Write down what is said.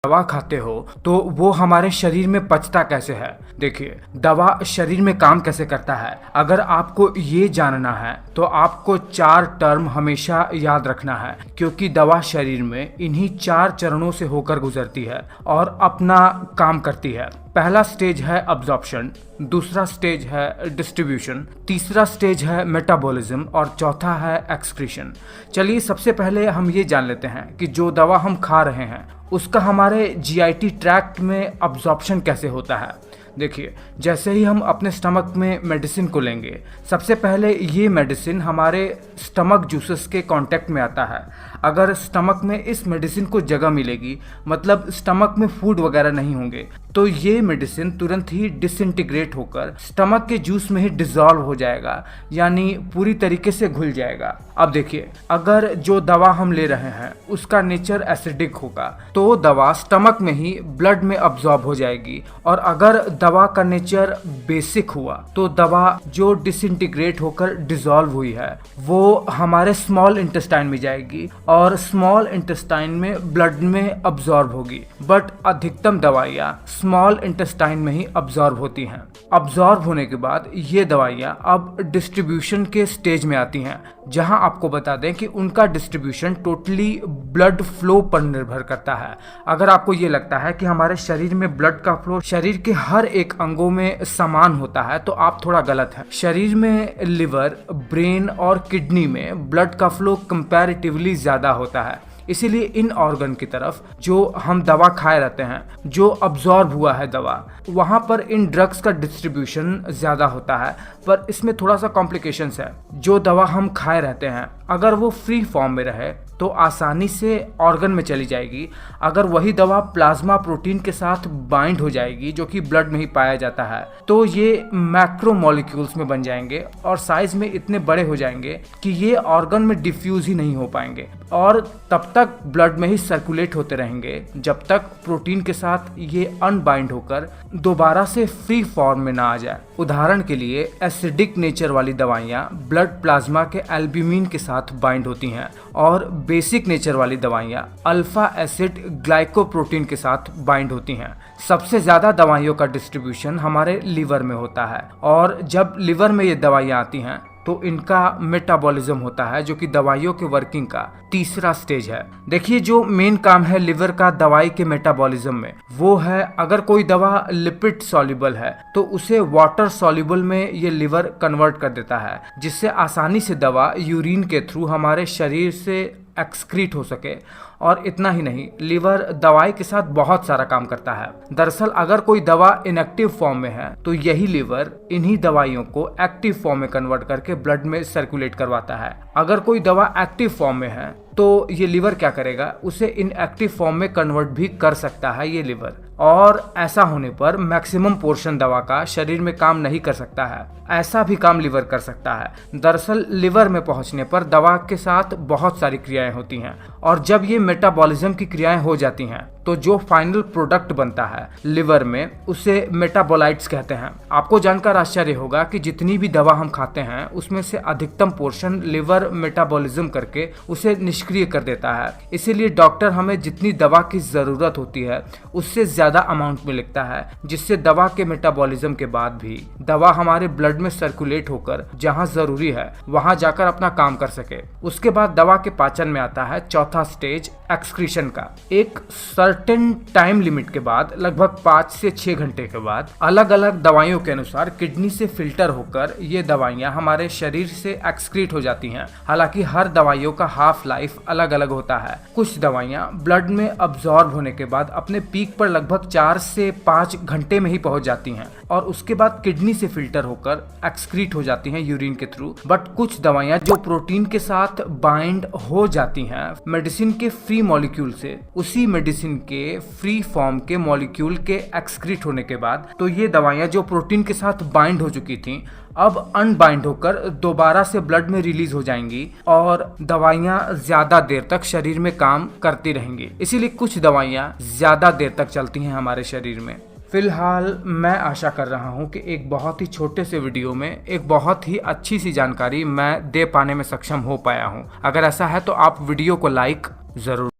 दवा खाते हो तो वो हमारे शरीर में पचता कैसे है। देखिए, दवा शरीर में काम कैसे करता है, अगर आपको ये जानना है तो आपको 4 टर्म हमेशा याद रखना है, क्योंकि दवा शरीर में इन्हीं 4 चरणों से होकर गुजरती है और अपना काम करती है। पहला स्टेज है अब्जॉर्प्शन, दूसरा स्टेज है डिस्ट्रीब्यूशन, तीसरा स्टेज है मेटाबॉलिज्म और चौथा है एक्सक्रीशन। चलिए सबसे पहले हम ये जान लेते हैं कि जो दवा हम खा रहे हैं उसका हमारे जीआईटी ट्रैक्ट में अब्जॉर्प्शन कैसे होता है। देखिए, जैसे ही हम अपने स्टमक में मेडिसिन को लेंगे, सबसे पहले ये मेडिसिन हमारे स्टमक जूसेस के कांटेक्ट में आता है। अगर स्टमक में इस मेडिसिन को जगह मिलेगी, मतलब स्टमक में फूड वगैरह नहीं होंगे, तो ये मेडिसिन तुरंत ही डिसइंटीग्रेट होकर स्टमक के जूस में ही डिसॉल्व हो जाएगा, यानी पूरी तरीके से घुल जाएगा। अब देखिए, अगर जो दवा हम ले रहे हैं उसका नेचर एसिडिक होगा तो दवा स्टमक में ही ब्लड में अब्सॉर्ब हो जाएगी, और अगर दवा का नेचर बेसिक हुआ तो दवा जो डिसइंटीग्रेट होकर डिसॉल्व हुई है वो हमारे स्मॉल इंटेस्टाइन में जाएगी और स्मॉल इंटेस्टाइन में ब्लड में अब्सॉर्ब होगी। बट अधिकतम दवाइयाँ स्मॉल इंटेस्टाइन में ही अब्सॉर्ब होती हैं। अब्सॉर्ब होने के बाद ये दवाइयाँ अब डिस्ट्रीब्यूशन के स्टेज में आती हैं, जहां आपको बता दें कि उनका डिस्ट्रीब्यूशन टोटली ब्लड फ्लो पर निर्भर करता है। अगर आपको ये लगता है कि हमारे शरीर में ब्लड का फ्लो शरीर के हर एक अंगों में समान होता है तो आप थोड़ा गलत है। शरीर में लिवर, ब्रेन और किडनी में ब्लड का फ्लो कंपैरेटिवली ज्यादा होता है, इसीलिए इन ऑर्गन की तरफ जो हम दवा खाए रहते हैं, जो अब्सॉर्ब हुआ है दवा, वहाँ पर इन ड्रग्स का डिस्ट्रीब्यूशन ज़्यादा होता है। पर इसमें थोड़ा सा कॉम्प्लिकेशंस है। जो दवा हम खाए रहते हैं अगर वो फ्री फॉर्म में रहे तो आसानी से ऑर्गन में चली जाएगी। अगर वही दवा प्लाज्मा प्रोटीन के साथ बाइंड हो जाएगी, जो कि ब्लड में ही पाया जाता है, तो ये मैक्रो मॉलिक्यूल्स में बन जाएंगे और साइज में इतने बड़े हो जाएंगे कि ये ऑर्गन में डिफ्यूज ही नहीं हो पाएंगे और तब तक ब्लड में ही सर्कुलेट होते रहेंगे जब तक प्रोटीन के साथ ये अनबाइंड होकर दोबारा से फ्री फॉर्म में ना आ जाए। उदाहरण के लिए एसिडिक नेचर वाली दवाइयाँ ब्लड प्लाज्मा के एल्ब्यूमिन के साथ बाइंड होती हैं और बेसिक नेचर वाली दवाइयाँ अल्फा एसिड ग्लाइकोप्रोटीन के साथ बाइंड होती हैं। सबसे ज़्यादा दवाइयों का डिस्ट्रीब्यूशन हमारे लीवर में होता है और जब लीवर में ये दवाइयाँ आती हैं तो इनका मेटाबॉलिज्म होता है, जो कि दवाइयों के वर्किंग का तीसरा स्टेज है। देखिए, जो मेन काम है लिवर का दवाई के मेटाबॉलिज्म में वो है, अगर कोई दवा लिपिड सॉल्युबल है तो उसे वाटर सॉल्युबल में ये लिवर कन्वर्ट कर देता है, जिससे आसानी से दवा यूरिन के थ्रू हमारे शरीर से एक्सक्रीट हो सके। और इतना ही नहीं, लिवर दवाई के साथ बहुत सारा काम करता है। दरअसल अगर कोई दवा इनएक्टिव फॉर्म में है तो यही लिवर इन्हीं दवाइयों को एक्टिव फॉर्म में कन्वर्ट करके ब्लड में सर्कुलेट करवाता है। अगर कोई दवा एक्टिव फॉर्म में है तो ये लिवर क्या करेगा, उसे इनएक्टिव फॉर्म में कन्वर्ट भी कर सकता है ये लिवर, और ऐसा होने पर मैक्सिमम पोर्शन दवा का शरीर में काम नहीं कर सकता है। ऐसा भी काम लिवर कर सकता है। दरअसल लिवर में पहुंचने पर दवा के साथ बहुत सारी क्रियाएं होती हैं और जब ये मेटाबॉलिज्म की क्रियाएं हो जाती हैं तो जो फाइनल प्रोडक्ट बनता है लिवर में उसे मेटाबोलाइट्स कहते हैं। आपको जानकर आश्चर्य होगा कि जितनी भी दवा हम खाते हैं उसमें से अधिकतम पोर्शन लिवर मेटाबॉलिज्म करके उसे निष्क्रिय कर देता है। इसीलिए डॉक्टर हमें जितनी दवा की जरूरत होती है उससे ज्यादा अमाउंट में लिखता है, जिससे दवा के मेटाबॉलिज्म के बाद भी दवा हमारे ब्लड में सर्कुलेट होकर जहां जरूरी है वहां जाकर अपना काम कर सके। उसके बाद दवा के पाचन में आता है चौथा स्टेज एक्सक्रीशन का। एक सर्टेन टाइम लिमिट के बाद, लगभग 5 से 6 घंटे के बाद, अलग अलग दवाइयों के अनुसार किडनी से फिल्टर होकर ये दवाइयाँ हमारे शरीर से एक्सक्रीट हो जाती हैं। हालांकि हर दवाइयों का हाफ लाइफ अलग अलग होता है। कुछ दवाइयाँ ब्लड में अब्सॉर्ब होने के बाद अपने पीक पर लगभग 4 से 5 घंटे में ही पहुंच जाती हैं और उसके बाद किडनी से फिल्टर होकर एक्सक्रीट हो जाती हैं यूरिन के थ्रू। बट कुछ दवाइयाँ जो प्रोटीन के साथ बाइंड हो जाती हैं मेडिसिन के फ्री मॉलिक्यूल से, उसी मेडिसिन के फ्री फॉर्म के मॉलिक्यूल के एक्सक्रीट होने के बाद, तो ये दवाइयाँ जो प्रोटीन के साथ बाइंड हो चुकी थी अब अनबाइंड होकर दोबारा से ब्लड में रिलीज हो जाएंगी और दवाइयाँ ज्यादा देर तक शरीर में काम करती रहेंगी। इसीलिए कुछ दवाइयाँ ज्यादा देर तक चलती हैं हमारे शरीर में। फिलहाल मैं आशा कर रहा हूं कि एक बहुत ही छोटे से वीडियो में एक बहुत ही अच्छी सी जानकारी मैं दे पाने में सक्षम हो पाया हूं। अगर ऐसा है तो आप वीडियो को लाइक जरूर